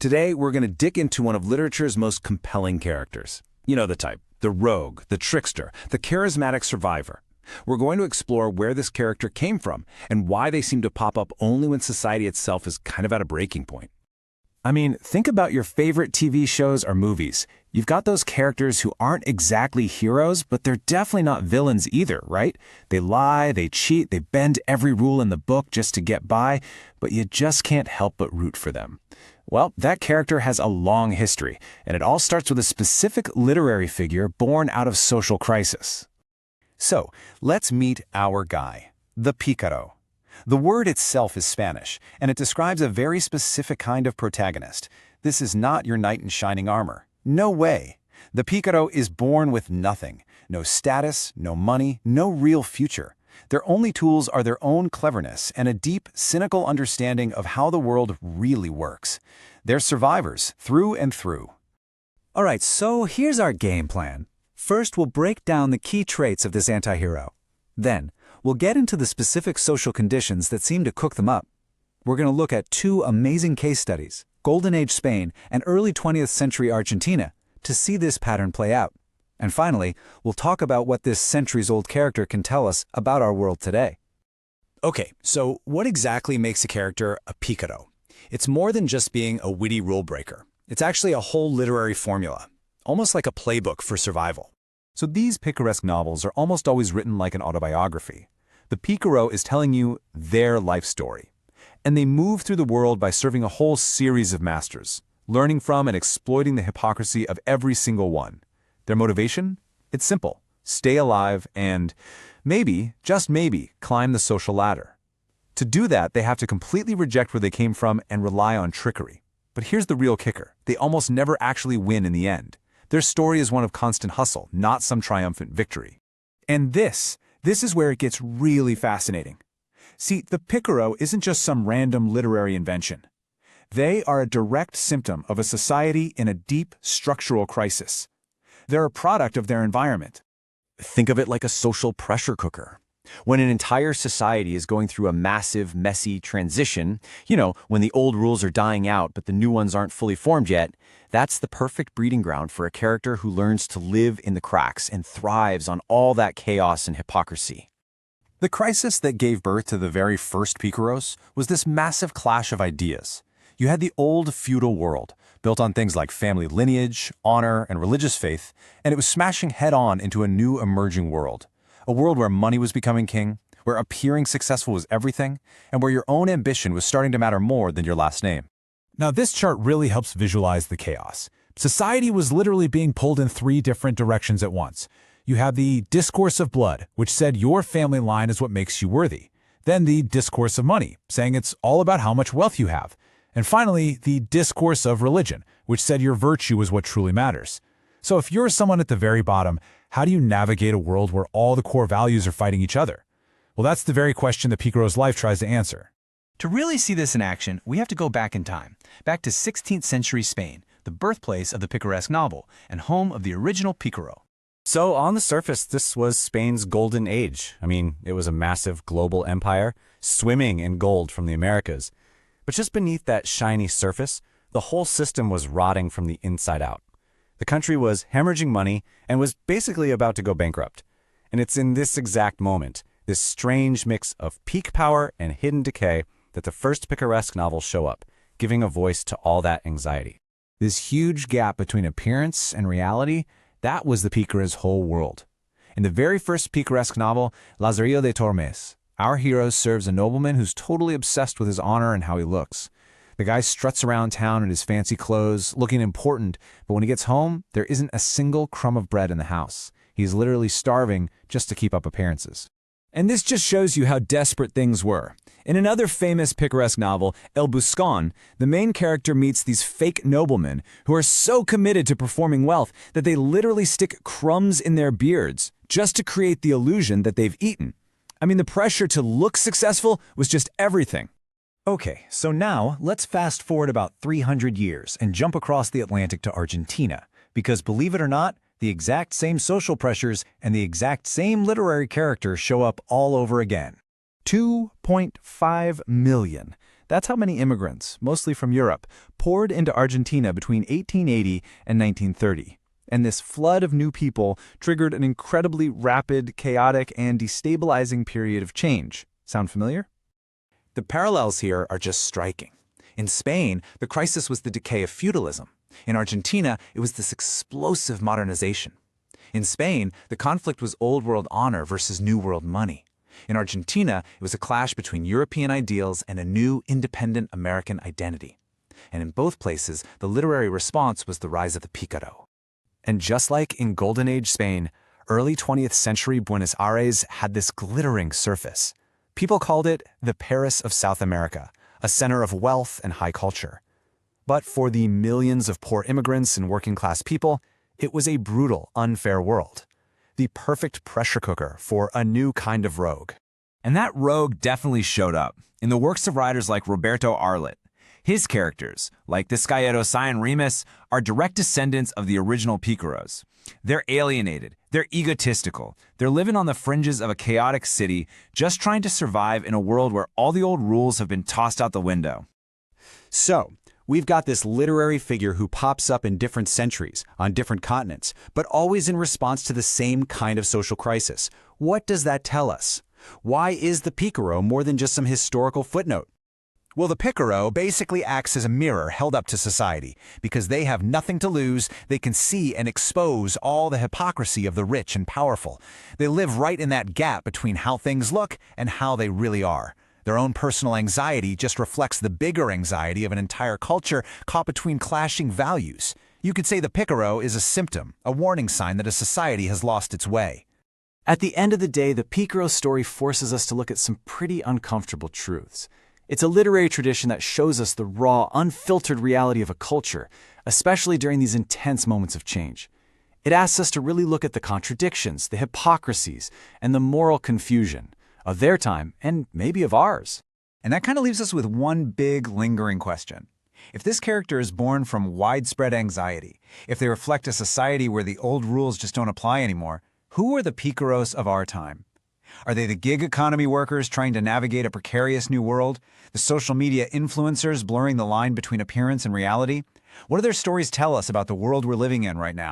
Today, we're going to dig into one of literature's most compelling characters. You know the type, the rogue, the trickster, the charismatic survivor. We're going to explore where this character came from and why they seem to pop up only when society itself is kind of at a breaking point. I mean, think about your favorite TV shows or movies. You've got those characters who aren't exactly heroes, but they're definitely not villains either, right? They lie, they cheat, they bend every rule in the book just to get by, but you just can't help but root for them. Well, that character has a long history, and it all starts with a specific literary figure born out of social crisis. So, let's meet our guy, the Pícaro. The word itself is Spanish, and it describes a very specific kind of protagonist. This is not your knight in shining armor. No way. The Pícaro is born with nothing. No status, no money, no real future. Their only tools are their own cleverness and a deep, cynical understanding of how the world really works. They're survivors, through and through. All right, so here's our game plan. First, we'll break down the key traits of this antihero. Then, we'll get into the specific social conditions that seem to cook them up. We're going to look at two amazing case studies, Golden Age Spain and early 20th century Argentina, to see this pattern play out. And finally, we'll talk about what this centuries-old character can tell us about our world today. Okay, so what exactly makes a character a Pícaro? It's more than just being a witty rule breaker. It's actually a whole literary formula, almost like a playbook for survival. So these Picaresque novels are almost always written like an autobiography. The Pícaro is telling you their life story. And they move through the world by serving a whole series of masters, learning from and exploiting the hypocrisy of every single one. Their motivation? It's simple. Stay alive and, maybe, just maybe, climb the social ladder. To do that, they have to completely reject where they came from and rely on trickery. But here's the real kicker. They almost never actually win in the end. Their story is one of constant hustle, not some triumphant victory. And this is where it gets really fascinating. See, the Pícaro isn't just some random literary invention. They are a direct symptom of a society in a deep structural crisis. They're a product of their environment. Think of it like a social pressure cooker. When an entire society is going through a massive, messy transition, when the old rules are dying out but the new ones aren't fully formed yet, that's the perfect breeding ground for a character who learns to live in the cracks and thrives on all that chaos and hypocrisy. The crisis that gave birth to the very first Pícaros was this massive clash of ideas. You had the old feudal world, built on things like family lineage, honor, and religious faith, and it was smashing head-on into a new emerging world. A world where money was becoming king, where appearing successful was everything, and where your own ambition was starting to matter more than your last name. Now, this chart really helps visualize the chaos. Society was literally being pulled in three different directions at once. You have the discourse of blood, which said your family line is what makes you worthy. Then the discourse of money, saying it's all about how much wealth you have. And finally, the discourse of religion, which said your virtue is what truly matters. So if you're someone at the very bottom, how do you navigate a world where all the core values are fighting each other? Well, that's the very question that Picaro's life tries to answer. To really see this in action, we have to go back in time, back to 16th century Spain, the birthplace of the Picaresque novel and home of the original Pícaro. So on the surface, this was Spain's golden age. I mean, it was a massive global empire, swimming in gold from the Americas. But just beneath that shiny surface, the whole system was rotting from the inside out. The country was hemorrhaging money and was basically about to go bankrupt. And it's in this exact moment, this strange mix of peak power and hidden decay, that the first Picaresque novels show up, giving a voice to all that anxiety. This huge gap between appearance and reality, that was the Pícaro's whole world. In the very first Picaresque novel, Lazarillo de Tormes, our hero serves a nobleman who's totally obsessed with his honor and how he looks. The guy struts around town in his fancy clothes, looking important, but when he gets home, there isn't a single crumb of bread in the house. He's literally starving just to keep up appearances. And this just shows you how desperate things were. In another famous Picaresque novel, El Buscón, the main character meets these fake noblemen who are so committed to performing wealth that they literally stick crumbs in their beards just to create the illusion that they've eaten. I mean, the pressure to look successful was just everything. Okay, so now let's fast forward about 300 years and jump across the Atlantic to Argentina, because believe it or not, the exact same social pressures and the exact same literary character show up all over again. 2.5 million. That's how many immigrants, mostly from Europe, poured into Argentina between 1880 and 1930. And this flood of new people triggered an incredibly rapid, chaotic, and destabilizing period of change. Sound familiar? The parallels here are just striking. In Spain, the crisis was the decay of feudalism. In Argentina, it was this explosive modernization. In Spain, the conflict was Old World honor versus New World money. In Argentina, it was a clash between European ideals and a new, independent American identity. And in both places, the literary response was the rise of the Pícaro. And just like in Golden Age Spain, early 20th century Buenos Aires had this glittering surface. People called it the Paris of South America, a center of wealth and high culture. But for the millions of poor immigrants and working-class people, it was a brutal, unfair world. The perfect pressure cooker for a new kind of rogue. And that rogue definitely showed up in the works of writers like Roberto Arlet. His characters, like this guy Erosayan Remus, are direct descendants of the original Picaros. They're alienated, they're egotistical, they're living on the fringes of a chaotic city, just trying to survive in a world where all the old rules have been tossed out the window. So, we've got this literary figure who pops up in different centuries, on different continents, but always in response to the same kind of social crisis. What does that tell us? Why is the Pícaro more than just some historical footnote? Well, the Pícaro basically acts as a mirror held up to society. Because they have nothing to lose, they can see and expose all the hypocrisy of the rich and powerful. They live right in that gap between how things look and how they really are. Their own personal anxiety just reflects the bigger anxiety of an entire culture caught between clashing values. You could say the Pícaro is a symptom, a warning sign that a society has lost its way. At the end of the day, the Pícaro story forces us to look at some pretty uncomfortable truths. It's a literary tradition that shows us the raw, unfiltered reality of a culture, especially during these intense moments of change. It asks us to really look at the contradictions, the hypocrisies, and the moral confusion of their time and maybe of ours. And that kind of leaves us with one big, lingering question. If this character is born from widespread anxiety, if they reflect a society where the old rules just don't apply anymore, who are the Pícaros of our time? Are they the gig economy workers trying to navigate a precarious new world? The social media influencers blurring the line between appearance and reality? What do their stories tell us about the world we're living in right now?